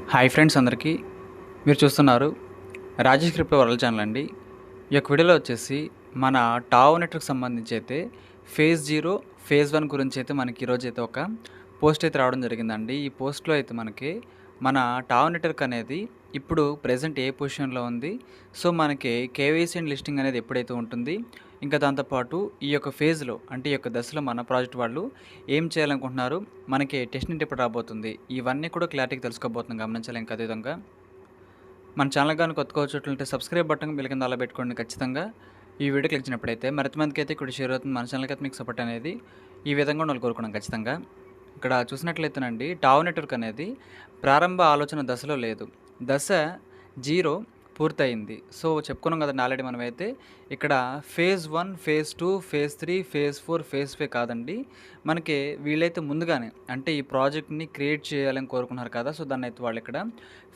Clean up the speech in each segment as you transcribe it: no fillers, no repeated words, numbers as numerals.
Hi friends అందరికీ. మీరు చూస్తున్నారు రాజేష్ క్రిప్టో వరల్డ్ ఛానల్ అండి. ఈ యొక్క వీడియోలో వచ్చేసి మన టావ్ నెట్వర్క్ సంబంధించి అయితే ఫేజ్ 0, ఫేజ్ 1 గురించి అయితే మనకి ఈరోజు అయితే ఒక పోస్ట్ అయితే రావడం జరిగిందండి. ఈ పోస్ట్లో అయితే మనకి మన టావ్ నెట్వర్క్ అనేది ఇప్పుడు ప్రెజెంట్ ఏ పొజిషన్లో ఉంది, సో మనకి కేవైసీ అండ్ లిస్టింగ్ అనేది ఎప్పుడైతే ఉంటుంది, ఇంకా దాంతోపాటు ఈ యొక్క ఫేజ్లో అంటే ఈ యొక్క దశలో మన ప్రాజెక్ట్ వాళ్ళు ఏం చేయాలనుకుంటున్నారు, మనకి టెస్ట్‌నెట్ ఎప్పుడు రాబోతుంది, ఇవన్నీ కూడా క్లారిటీగా తెలుసుకోబోతున్నాం. గమనించాలి. ఇంకా అదేవిధంగా మన ఛానల్ గాని కొత్తగా వచ్చేటట్లయితే సబ్స్క్రైబ్ బటన్ బెల్ కింద అలా పెట్టుకోండి. ఖచ్చితంగా ఈ వీడియో క్లిక్ చేసినప్పుడైతే మరింత మందికి అయితే ఇక్కడ షేర్ అవుతుంది. మన ఛానల్కి అయితే మీకు సపోర్ట్ అనేది ఈ విధంగా ఉండాలని కోరుకున్నాం. ఖచ్చితంగా ఇక్కడ చూసినట్లయితేనండి, టావ్ నెట్వర్క్ అనేది ప్రారంభ ఆలోచన దశలో లేదు. దశ 0 పూర్తయింది. సో చెప్పుకున్నాం కదండి ఆల్రెడీ మనమైతే ఇక్కడ phase 1, phase 2, phase 3, phase 4, phase 5 కాదండి. మనకి వీళ్ళైతే ముందుగానే అంటే ఈ ప్రాజెక్ట్‌ని క్రియేట్ చేయాలని కోరుకున్నారు కదా! సో దాన్నైతే వాళ్ళు ఇక్కడ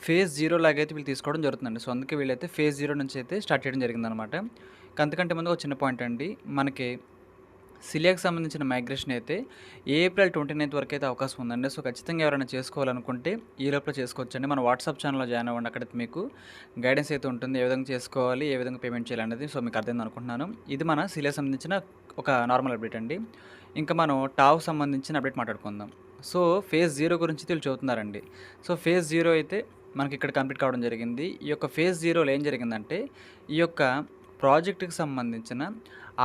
ఫేజ్ 0 లాగైతే వీళ్ళు తీసుకోవడం జరుగుతుందండి. సో అందుకే వీళ్ళైతే ఫేజ్ 0 నుంచి అయితే స్టార్ట్ చేయడం జరిగిందనమాట. అంతకంటే ముందు ఒక చిన్న పాయింట్ అండి. మనకి సిలియాకి సంబంధించిన మైగ్రేషన్ అయితే ఏప్రిల్ 29 వరకు అయితే అవకాశం ఉందండి. సో ఖచ్చితంగా ఎవరైనా చేసుకోవాలనుకుంటే ఈ లోపల చేసుకోవచ్చండి. మన వాట్సాప్ ఛానల్లో జాయిన్ అవ్వండి. అక్కడైతే మీకు గైడెన్స్ అయితే ఉంటుంది. ఏ విధంగా చేసుకోవాలి, ఏ విధంగా పేమెంట్ చేయాలనేది. సో మీకు అర్థమైంది అనుకుంటున్నాను. ఇది మన సిలియాకి సంబంధించిన ఒక నార్మల్ అప్డేట్ అండి. ఇంకా మనం టావ్ సంబంధించిన అప్డేట్ మాట్లాడుకుందాం. సో ఫేజ్ 0 గురించి వీళ్ళు చెబుతున్నారండి. సో ఫేజ్ 0 అయితే మనకి ఇక్కడ కంప్లీట్ కావడం జరిగింది. ఈ యొక్క ఫేజ్ 0లో ఏం జరిగిందంటే, ఈ యొక్క ప్రాజెక్ట్‌కి సంబంధించిన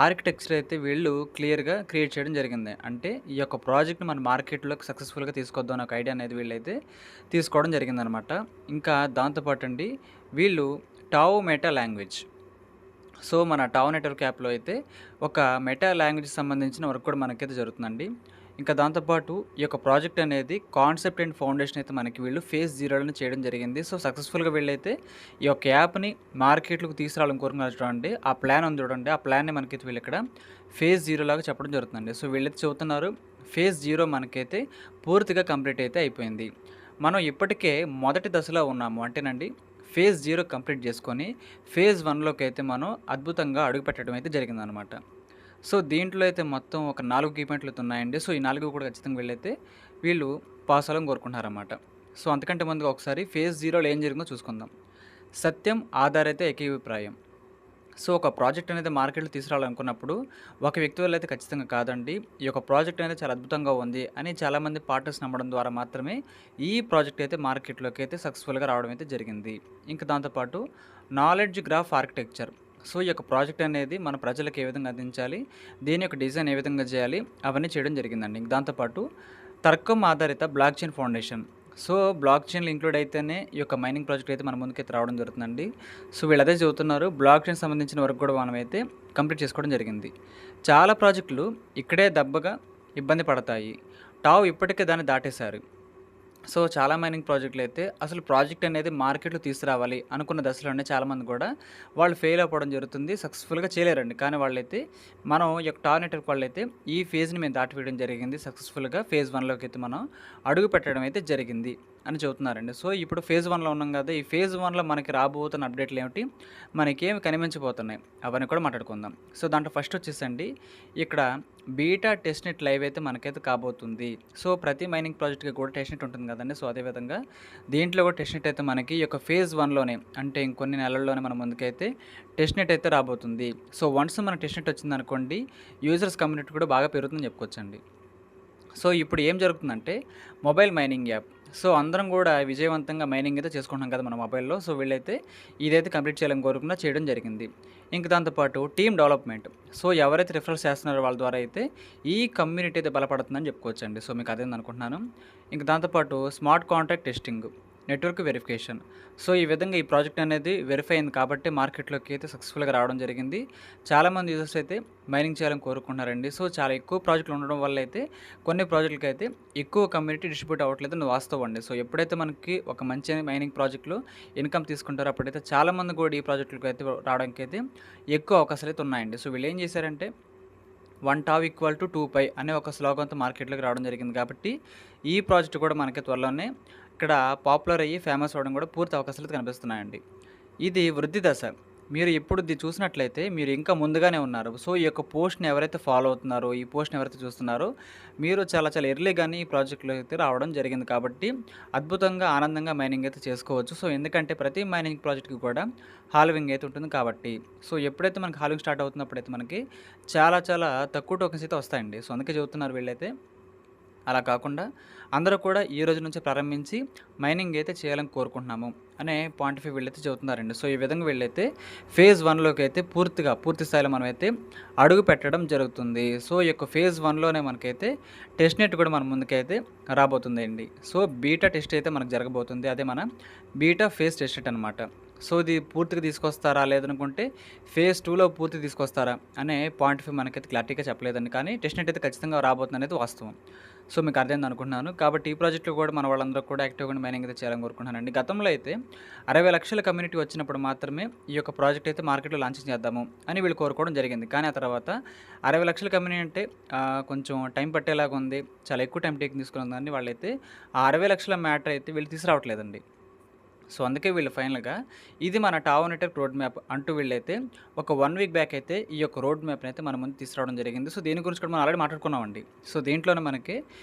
ఆర్కిటెక్చర్ అయితే వీళ్ళు క్లియర్‌గా క్రియేట్ చేయడం జరిగింది. అంటే ఈ యొక్క ప్రాజెక్ట్‌ని మన మార్కెట్‌లోకి సక్సెస్‌ఫుల్‌గా తీసుకొద్దాం అనే ఒక ఐడియా అనేది వీళ్ళైతే తీసుకోవడం జరిగిందనమాట. ఇంకా దాంతో పాటండి వీళ్ళు టావ్ మెటా లాంగ్వేజ్, సో మన టావ్ నెట్వర్క్ యాప్‌లో అయితే ఒక మెటా లాంగ్వేజ్‌కి సంబంధించిన వర్క్ కూడా మనకైతే జరుగుతుందండి. ఇంకా దాంతోపాటు ఈ యొక్క ప్రాజెక్ట్ అనేది కాన్సెప్ట్ అండ్ ఫౌండేషన్ అయితే మనకి వీళ్ళు ఫేజ్ 0లోనే చేయడం జరిగింది. సో సక్సెస్‌ఫుల్‌గా వీళ్ళైతే ఈ యొక్క యాప్‌ని మార్కెట్‌లోకి తీసుకురావాలని కోరుకున్నారు చూడండి. ఆ ప్లాన్ ఉంది చూడండి. ఆ ప్లాన్‌ని మనకైతే వీళ్ళు ఇక్కడ ఫేజ్ 0 లాగా చెప్పడం జరుగుతుందండి. సో వీళ్ళైతే చెబుతున్నారు ఫేజ్ 0 మనకైతే పూర్తిగా కంప్లీట్ అయితే అయిపోయింది. మనం ఇప్పటికే మొదటి దశలో ఉన్నాము. అంటేనండి ఫేజ్ 0 కంప్లీట్ చేసుకొని ఫేజ్ 1లోకి అయితే మనం అద్భుతంగా అడుగుపెట్టడం అయితే జరిగిందనమాట. సో దీంట్లో అయితే మొత్తం ఒక 4 కీ పాయింట్లు అయితే ఉన్నాయండి. సో ఈ 4 కూడా ఖచ్చితంగా వీళ్ళు పాస్ అవ్వాలని కోరుకుంటున్నారన్నమాట. సో అంతకంటే ముందుగా ఒకసారి ఫేజ్ 0లో ఏం జరిగిందో చూసుకుందాం. సత్యం, ఆధారైతే ఏకీభిప్రాయం. సో ఒక ప్రాజెక్ట్ అనేది మార్కెట్‌లో తీసుకురావాలనుకున్నప్పుడు ఒక వ్యక్తి వల్ల అయితే ఖచ్చితంగా కాదండి. ఈ యొక్క ప్రాజెక్ట్ అనేది చాలా అద్భుతంగా ఉంది అని చాలామంది పార్ట్నర్స్ నమ్మడం ద్వారా మాత్రమే ఈ ప్రాజెక్ట్ అయితే మార్కెట్‌లోకి అయితే సక్సెస్‌ఫుల్‌గా రావడం అయితే జరిగింది. ఇంకా దాంతోపాటు నాలెడ్జ్ గ్రాఫ్ ఆర్కిటెక్చర్. సో ఈ యొక్క ప్రాజెక్ట్ అనేది మన ప్రజలకు ఏ విధంగా అందించాలి, దీని యొక్క డిజైన్ ఏ విధంగా చేయాలి, అవన్నీ చేయడం జరిగిందండి. దాంతోపాటు తర్కం ఆధారిత బ్లాక్ చైన్ ఫౌండేషన్. సో బ్లాక్ చైన్‌లో ఇంక్లూడ్ అయితేనే ఈ యొక్క మైనింగ్ ప్రాజెక్ట్ అయితే మన ముందుకైతే రావడం జరుగుతుందండి. సో వీళ్ళు అదే చెబుతున్నారు. బ్లాక్ చైన్ సంబంధించిన వరకు కూడా మనమైతే కంప్లీట్ చేసుకోవడం జరిగింది. చాలా ప్రాజెక్టులు ఇక్కడే దెబ్బగా ఇబ్బంది పడతాయి. టావ్ ఇప్పటికే దాన్ని దాటేశారు. సో చాలా మైనింగ్ ప్రాజెక్టులు అయితే అసలు ప్రాజెక్ట్ అనేది మార్కెట్‌లో తీసుకురావాలి అనుకున్న దశలోనే చాలామంది కూడా వాళ్ళు ఫెయిల్ అవ్వడం జరుగుతుంది. సక్సెస్‌ఫుల్‌గా చేయలేరండి. కానీ వాళ్ళైతే మనం ఈ యొక్క టావ్ నెట్వర్క్ వాళ్ళైతే ఈ ఫేజ్‌ని మేము దాటివేయడం జరిగింది. సక్సెస్‌ఫుల్‌గా ఫేజ్ 1లోకి అయితే మనం అడుగు పెట్టడం అయితే జరిగింది అని చెబుతున్నారండి. సో ఇప్పుడు ఫేజ్ 1లో ఉన్నాం కదా! ఈ ఫేజ్ 1లో మనకి రాబోతున్న అప్డేట్లు ఏమిటి? మనకేమి కనిపించబోతున్నాయి? అవన్నీ కూడా మాట్లాడుకుందాం. సో దాంట్లో ఫస్ట్ వచ్చేసండి ఇక్కడ బీటా టెస్ట్‌నెట్ లైవ్ అయితే మనకైతే కాబోతుంది. సో ప్రతి మైనింగ్ ప్రాజెక్ట్‌కి కూడా టెస్ట్‌నెట్ ఉంటుంది కదండీ! సో అదేవిధంగా దీంట్లో కూడా టెస్ట్‌నెట్ అయితే మనకి ఈ యొక్క ఫేజ్ 1లోనే అంటే ఇంకొన్ని నెలల్లోనే మన ముందుకైతే టెస్ట్‌నెట్ అయితే రాబోతుంది. సో వన్స్ మన టెస్ట్‌నెట్ వచ్చిందనుకోండి, యూజర్స్ కమ్యూనిటీ కూడా బాగా పెరుగుతుందని చెప్పుకోవచ్చండి. సో ఇప్పుడు ఏం జరుగుతుందంటే మొబైల్ మైనింగ్ యాప్. సో అందరం కూడా విజయవంతంగా మైనింగ్ అయితే చేసుకుంటున్నాం కదా మన మొబైల్‌లో. సో వీళ్ళైతే ఇదైతే కంప్లీట్ చేయాలని కోరుకున్నా చేయడం జరిగింది. ఇంక దాంతోపాటు టీమ్ డెవలప్‌మెంట్. సో ఎవరైతే రిఫరల్స్ చేస్తున్నారో వాళ్ళ ద్వారా అయితే ఈ కమ్యూనిటీ అయితే బలపడుతుందని చెప్పుకోవచ్చండి. సో మీకు అర్థమైంది అనుకుంటున్నాను. ఇంక దాంతోపాటు smart contract testing, network verification. So ఈ విధంగా ఈ ప్రాజెక్ట్ అనేది వెరిఫై అయింది కాబట్టి మార్కెట్‌లోకి అయితే సక్సెస్‌ఫుల్‌గా రావడం జరిగింది. చాలామంది యూజర్స్ అయితే మైనింగ్ చేయాలని కోరుకుంటున్నారండి. సో చాలా ఎక్కువ ప్రాజెక్టులు ఉండడం వల్ల అయితే కొన్ని ప్రాజెక్టులకైతే ఎక్కువ కమ్యూనిటీ డిస్ట్రిబ్యూట్ అవ్వట్లేదని వాస్తవం అండి. సో ఎప్పుడైతే మనకి ఒక మంచి మైనింగ్ ప్రాజెక్ట్‌లో ఇన్‌కమ్ తీసుకుంటారో అప్పుడైతే చాలామంది కూడా ఈ ప్రాజెక్టులకు అయితే రావడానికైతే ఎక్కువ అవకాశాలు అయితే ఉన్నాయండి. సో వీళ్ళు ఏం చేశారంటే 1 టావ్ ఈక్వల్ టు 2 పై అనే ఒక స్లోగన్‌తో మార్కెట్‌లోకి రావడం జరిగింది కాబట్టి ఈ ప్రాజెక్ట్ కూడా మనకి త్వరలోనే ఇక్కడ పాపులర్ అయ్యి ఫేమస్ అవ్వడం కూడా పూర్తి అవకాశాలు అయితే కనిపిస్తున్నాయండి. ఇది వృద్ధి దశ. మీరు ఇప్పుడు చూసినట్లయితే మీరు ఇంకా ముందుగానే ఉన్నారు. సో, ఈ యొక్క పోస్ట్‌ని ఎవరైతే ఫాలో అవుతున్నారో, ఈ పోస్ట్‌ని ఎవరైతే చూస్తున్నారో, మీరు చాలా చాలా ఎర్లీగానే ఈ ప్రాజెక్ట్‌లో అయితే రావడం జరిగింది కాబట్టి, అద్భుతంగా, ఆనందంగా మైనింగ్ అయితే చేసుకోవచ్చు. సో, ఎందుకంటే ప్రతి మైనింగ్ ప్రాజెక్ట్‌కి కూడా హాల్వింగ్ అయితే ఉంటుంది కాబట్టి. సో, ఎప్పుడైతే మనకి హాల్వింగ్ స్టార్ట్ అవుతున్నప్పుడైతే మనకి చాలా చాలా తక్కువ టోకెన్స్ అయితే వస్తాయండి. సో, అందుకే చెబుతున్నారు వీళ్ళైతే. అలా కాకుండా అందరూ కూడా ఈ రోజు నుంచే ప్రారంభించి మైనింగ్ అయితే చేయాలని కోరుకుంటున్నాము అనే పాయింట్ ఆఫ్ వ్యూ వీళ్ళైతే చెబుతున్నారండి. సో, ఈ విధంగా వీళ్ళైతే ఫేజ్ 1లోకి అయితే పూర్తి స్థాయిలో మనమైతే అడుగు పెట్టడం జరుగుతుంది. సో, ఈ యొక్క ఫేజ్ 1లోనే మనకైతే టెస్ట్ నెట్ కూడా మన ముందుకైతే రాబోతుందండి. సో, బీటా టెస్ట్ అయితే మనకు జరగబోతుంది. అదే మన బీటా ఫేజ్ టెస్ట్ నెట్ అనమాట. సో, ఇది పూర్తిగా తీసుకొస్తారా? లేదనుకుంటే ఫేజ్ 2లో పూర్తిగా తీసుకొస్తారా? అనే పాయింట్ ఆఫ్ వ్యూ మనకైతే క్లారిటీగా చెప్పలేదండి. కానీ టెస్ట్ నెట్ అయితే ఖచ్చితంగా రాబోతుందనేది వాస్తవం. సో, మీకు అర్థమైంది అనుకుంటున్నాను. కాబట్టి ఈ ప్రాజెక్ట్‌లో కూడా మన వాళ్ళందరూ కూడా యాక్టివ్‌గా మైనింగ్ అయితే చేయాలని కోరుకుంటున్నానండి. గతంలో అయితే 60,00,000 కమ్యూనిటీ వచ్చినప్పుడు మాత్రమే ఈ యొక్క ప్రాజెక్ట్ అయితే మార్కెట్‌లో లాంచింగ్ చేద్దాము అని వీళ్ళు కోరుకోవడం జరిగింది. కానీ ఆ తర్వాత 60,00,000 కమ్యూనిటీ అంటే కొంచెం టైం పట్టేలాగా ఉంది. చాలా ఎక్కువ టైం టేకింగ్ తీసుకుందని వాళ్ళైతే ఆ 60,00,000 మ్యాటర్ అయితే వీళ్ళు తీసుకురావట్లేదండి. సో, అందుకే వీళ్ళు ఫైనల్‌గా ఇది మన టావో నెట్వర్క్ రోడ్ మ్యాప్ అంటూ వీళ్ళైతే ఒక 1 వీక్ బ్యాక్ అయితే ఈ యొక్క రోడ్ మ్యాప్‌ని అయితే మన ముందు తీసుకురావడం జరిగింది. సో, దీని గురించి కూడా మనం ఆల్రెడీ మాట్లాడుకున్నామండి. సో, దీంట్లోనే మనకి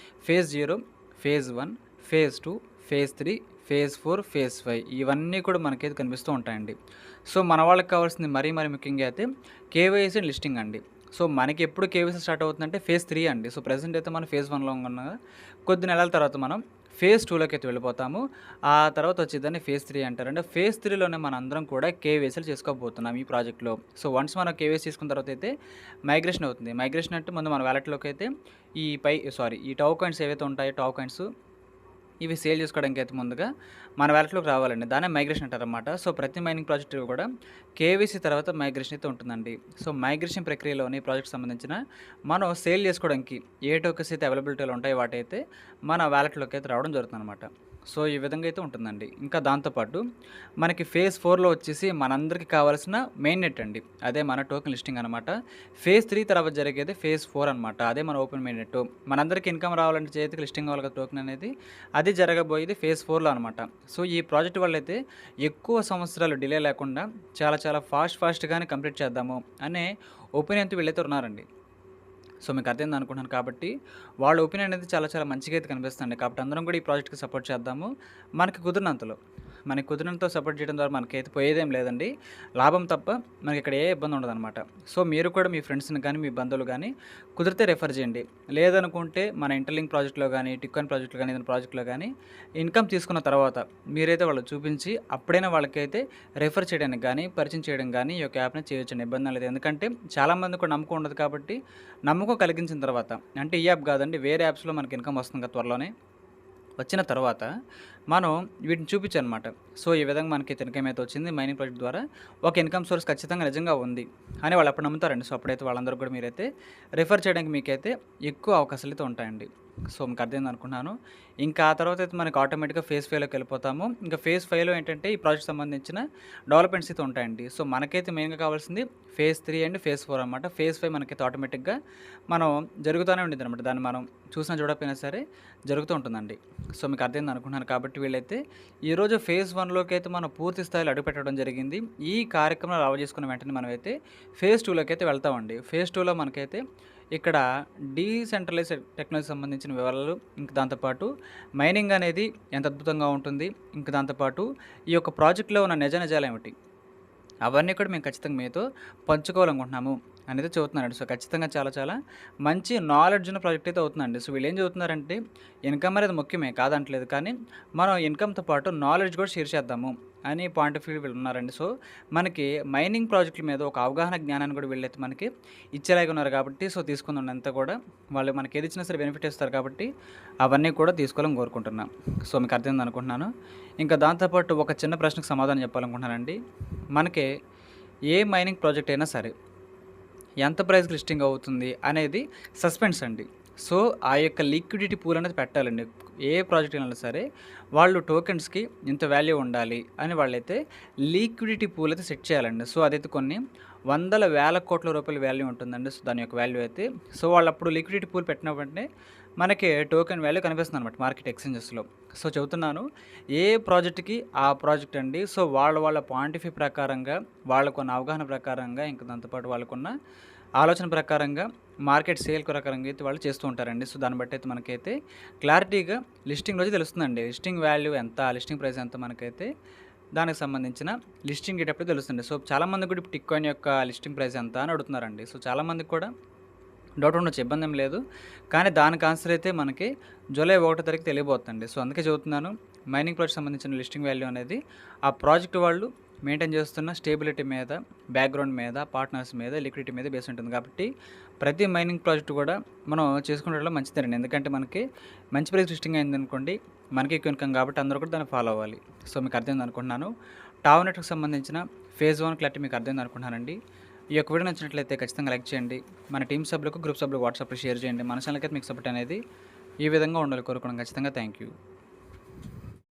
phase 0, phase 1, phase 2, phase 3, phase 4, phase 5 ఇవన్నీ కూడా మనకైతే కనిపిస్తూ ఉంటాయండి. సో, మన వాళ్ళకి కావాల్సింది మరీ ముఖ్యంగా అయితే కేవైసీ అండ్ లిస్టింగ్ అండి. సో, మనకి ఎప్పుడు కేవైసీ స్టార్ట్ అవుతుందంటే ఫేజ్ 3 అండి. సో, ప్రెజెంట్ అయితే మనం ఫేజ్ 1లో ఉన్నాం. కొద్ది నెలల తర్వాత మనం ఫేజ్ 2లోకి అయితే వెళ్ళిపోతాము. ఆ తర్వాత వచ్చేదాన్ని ఫేజ్ 3 అంటారండి. ఫేజ్ 3లోనే మనందరం కూడా కేవైసీలు చేసుకోబోతున్నాం ఈ ప్రాజెక్ట్‌లో. సో, వన్స్ మనం కేవైసీ చేసుకున్న తర్వాత అయితే మైగ్రేషన్ అవుతుంది. మైగ్రేషన్ అంటే ముందు మన వాలెట్‌లోకి అయితే ఈ టోకెన్స్ ఏవైతే ఉంటాయో టోకెన్స్ ఇవి సేల్ చేసుకోవడానికి అయితే ముందుగా మన వాలెట్‌లోకి రావాలండి. దాన్నే మైగ్రేషన్ అంటారనమాట. సో, ప్రతి మైనింగ్ ప్రాజెక్ట్ కూడా కేవైసీ తర్వాత మైగ్రేషన్ అయితే ఉంటుందండి. సో, మైగ్రేషన్ ప్రక్రియలోని ప్రాజెక్ట్‌కి సంబంధించిన మనం సేల్ చేసుకోవడానికి ఏ టోకెన్స్ అయితే అవైలబిలిటీలో ఉంటాయో వాటైతే మన వాలెట్‌లోకి అయితే రావడం జరుగుతుందనమాట. సో, ఈ విధంగా అయితే ఉంటుందండి. ఇంకా దాంతో పాటు మనకి ఫేజ్ 4లో వచ్చేసి మనందరికీ కావాల్సిన మెయిన్ నెట్ అండి. అదే మన టోకెన్ లిస్టింగ్ అనమాట. ఫేజ్ 3 తర్వాత జరిగేది ఫేజ్ 4 అనమాట. అదే మన ఓపెన్ మెయిన్ నెట్. మనందరికీ ఇన్‌కమ్ రావాలంటే చేతికి లిస్టింగ్ అవ్వాలి కదా టోకెన్ అనేది. అది జరగబోయేది ఫేజ్ 4లో అనమాట. సో, ఈ ప్రాజెక్ట్ వల్లైతే ఎక్కువ సంవత్సరాలు డిలే లేకుండా చాలా ఫాస్ట్‌గానే కంప్లీట్ చేద్దాము అనే ఒపీనియన్‌తో వీళ్ళైతే ఉన్నారండి. సో, మీకు అర్థమైంది అనుకుంటున్నాను. కాబట్టి వాళ్ళ ఒపీనియన్ అనేది చాలా మంచిగా అయితే కనిపిస్తుంది. కాబట్టి అందరం కూడా ఈ ప్రాజెక్ట్‌కి సపోర్ట్ చేద్దాము. మనకి కుదిరినంత సపోర్ట్ చేయడం ద్వారా మనకైతే పోయేదేం లేదండి. లాభం తప్ప మనకిక్కడ ఏ ఇబ్బంది ఉండదనమాట. సో, మీరు కూడా మీ ఫ్రెండ్స్‌ని కానీ, మీ బంధువులు కానీ కుదిరితే రెఫర్ చేయండి. లేదనుకుంటే మన ఇంటర్లింక్ ప్రాజెక్ట్‌లో కానీ, టిక్కాయిన్ ప్రాజెక్ట్‌లో కానీ, ఏదైనా ప్రాజెక్ట్‌లో కానీ ఇన్‌కమ్ తీసుకున్న తర్వాత మీరైతే వాళ్ళకి చూపించి అప్పుడైనా వాళ్ళకైతే రెఫర్ చేయడానికి కానీ, పరిచయం చేయడం కానీ ఈ యొక్క యాప్‌ని చేయొచ్చండి. ఇబ్బంది లేదు. ఎందుకంటే చాలామంది కూడా నమ్మకం ఉండదు కాబట్టి నమ్మకం కలిగించిన తర్వాత అంటే ఈ యాప్ కాదండి వేరే యాప్స్‌లో మనకి ఇన్‌కమ్ వస్తుంది కదా త్వరలోనే. వచ్చిన తర్వాత మనం వీటిని చూపించనమాట. సో, ఈ విధంగా మనకి ఇన్‌కమ్ అయితే వచ్చింది మైనింగ్ ప్రాజెక్ట్ ద్వారా. ఒక ఇన్‌కమ్ సోర్స్ ఖచ్చితంగా నిజంగా ఉంది అని వాళ్ళు అప్పుడు నమ్ముతారండి. సో, అప్పుడైతే వాళ్ళందరూ కూడా మీరైతే రిఫర్ చేయడానికి మీకైతే ఎక్కువ అవకాశాలు అయితే ఉంటాయండి. సో, మీకు అర్థమైంది అనుకుంటున్నాను. ఇంకా ఆ తర్వాత అయితే మనకి ఆటోమేటిక్‌గా ఫేజ్ 5లోకి వెళ్ళిపోతాము. ఇంకా ఫేజ్ 5లో ఏంటంటే ఈ ప్రాజెక్ట్ సంబంధించిన డెవలప్‌మెంట్స్ అయితే ఉంటాయండి. సో, మనకైతే మెయిన్‌గా కావాల్సింది ఫేజ్ 3 అండ్ ఫేజ్ 4 అనమాట. ఫేజ్ 5 మనకైతే ఆటోమేటిక్‌గా మనం జరుగుతూనే ఉండిద్దనమాట. దాన్ని మనం చూసినా చూడకపోయినా సరే జరుగుతూ ఉంటుందండి. సో, మీకు అర్థమైంది అనుకుంటున్నాను. కాబట్టి వీళ్ళైతే ఈరోజు ఫేజ్ 1లోకి అయితే మనం పూర్తి స్థాయిలో అడుగుపెట్టడం జరిగింది. ఈ కార్యక్రమంలో అలవాటు చేసుకున్న వెంటనే మనమైతే ఫేజ్ 2లోకి అయితే వెళ్తామండి. ఫేజ్ 2లో మనకైతే ఇక్కడ డీసెంట్రలైజ్డ్ టెక్నాలజీకి సంబంధించిన వివరాలు, ఇంక దాంతోపాటు మైనింగ్ అనేది ఎంత అద్భుతంగా ఉంటుంది, ఇంక దాంతోపాటు ఈ యొక్క ప్రాజెక్ట్‌లో ఉన్న నిజాలేమిటి, అవన్నీ కూడా మేము ఖచ్చితంగా మీతో పంచుకోవాలనుకుంటున్నాము అనేది చెబుతున్నారండి. సో, ఖచ్చితంగా చాలా మంచి నాలెడ్జ్ ఉన్న ప్రాజెక్ట్ అయితే అవుతుందండి. సో, వీళ్ళేం చెబుతున్నారంటే ఇన్‌కమ్ అనేది ముఖ్యమే కాదంటలేదు. కానీ మనం ఇన్‌కమ్‌తో పాటు నాలెడ్జ్ కూడా షేర్ చేద్దాము అని పాయింట్ ఆఫ్ వ్యూ వీళ్ళు ఉన్నారండి. సో, మనకి మైనింగ్ ప్రాజెక్టుల మీద ఒక అవగాహన జ్ఞానాన్ని కూడా వీళ్ళైతే మనకి ఇచ్చేలాగా ఉన్నారు కాబట్టి సో, తీసుకుందంతా కూడా వాళ్ళు మనకి ఏది ఇచ్చినా సరే బెనిఫిట్ ఇస్తారు కాబట్టి అవన్నీ కూడా తీసుకోవాలని కోరుకుంటున్నాం. సో, మీకు అర్థమైంది అనుకుంటున్నాను. ఇంకా దాంతోపాటు ఒక చిన్న ప్రశ్నకు సమాధానం చెప్పాలనుకుంటున్నానండి. మనకి ఏ మైనింగ్ ప్రాజెక్ట్ అయినా సరే ఎంత ప్రైస్‌కి లిస్టింగ్ అవుతుంది అనేది సస్పెన్స్ అండి. సో, ఆ యొక్క లిక్విడిటీ పూల్ అనేది పెట్టాలండి. ఏ ప్రాజెక్ట్ అయినా సరే వాళ్ళు టోకెన్స్‌కి ఇంత వాల్యూ ఉండాలి అని వాళ్ళైతే లిక్విడిటీ పూల్ అయితే సెట్ చేయాలండి. సో, అదైతే కొన్ని వందల వేల కోట్ల రూపాయల వాల్యూ ఉంటుందండి. సో, దాని యొక్క వాల్యూ అయితే. సో, వాళ్ళప్పుడు లిక్విడిటీ పూల్ పెట్టిన వెంటనే మనకి టోకెన్ వాల్యూ కనిపిస్తుందనమాట మార్కెట్ ఎక్స్‌చేంజెస్‌లో. సో, చెబుతున్నాను ఏ ప్రాజెక్ట్‌కి ఆ ప్రాజెక్ట్ అండి. సో, వాళ్ళ పాయింట్ ఆఫ్ వ్యూ ప్రకారంగా, వాళ్ళకున్న అవగాహన ప్రకారంగా, ఇంక దాంతో పాటు వాళ్ళకున్న ఆలోచన ప్రకారంగా మార్కెట్ సేల్ ప్రకారంగా అయితే వాళ్ళు చేస్తూ ఉంటారండి. సో, దాన్ని బట్టయితే మనకైతే క్లారిటీగా లిస్టింగ్ రోజు తెలుస్తుందండి. లిస్టింగ్ వాల్యూ ఎంత, లిస్టింగ్ ప్రైస్ ఎంత మనకైతే దానికి సంబంధించిన లిస్టింగ్ డేటప్పుడు తెలుస్తుంది. సో, చాలామందికి కూడా ఇప్పుడు టిక్ కాయిన్ యొక్క లిస్టింగ్ ప్రైస్ ఎంత అని అడుగుతున్నారండి. సో, చాలామందికి కూడా డౌట్ ఉండొచ్చు, ఇబ్బందేం లేదు. కానీ దానికి ఆన్సర్ అయితే మనకి జూలై 1 తారీఖు తెలియబోతుందండి. సో, అందుకే చెబుతున్నాను మైనింగ్ ప్రాజెక్ట్ సంబంధించిన లిస్టింగ్ వాల్యూ అనేది ఆ ప్రాజెక్ట్ వాళ్ళు మెయింటైన్ చేస్తున్న స్టేబిలిటీ మీద, బ్యాక్‌గ్రౌండ్ మీద, పార్ట్నర్స్ మీద, లిక్విడిటీ మీద బేస్ ఉంటుంది. కాబట్టి ప్రతి మైనింగ్ ప్రాజెక్ట్ కూడా మనం చేసుకునేటప్పుడు మంచిదేనండి. ఎందుకంటే మనకి మంచి ప్రైస్ లిస్టింగ్ అయిందనుకోండి, మనకి ఎక్కువ ఇన్కమ్ కాబట్టి అందరూ కూడా దాన్ని ఫాలో అవ్వాలి. సో, మీకు అర్థమైంది అనుకుంటున్నాను. టావ్ నెట్‌వర్క్‌కి సంబంధించిన ఫేజ్ 1 క్లారిటీ మీకు అర్థమైంది అనుకుంటున్నానండి. ఈ యొక్క వీడియో నచ్చినట్లయితే ఖచ్చితంగా లైక్ చేయండి. మన టీమ్ సభ్యులకు, గ్రూప్ సభ్యులకు వాట్సాప్‌లో షేర్ చేయండి. మన ఛానల్‌కైతే మీకు సపోర్ట్ అనేది ఈ విధంగా ఉండాలి కోరుకోవడం ఖచ్చితంగా. Thank you.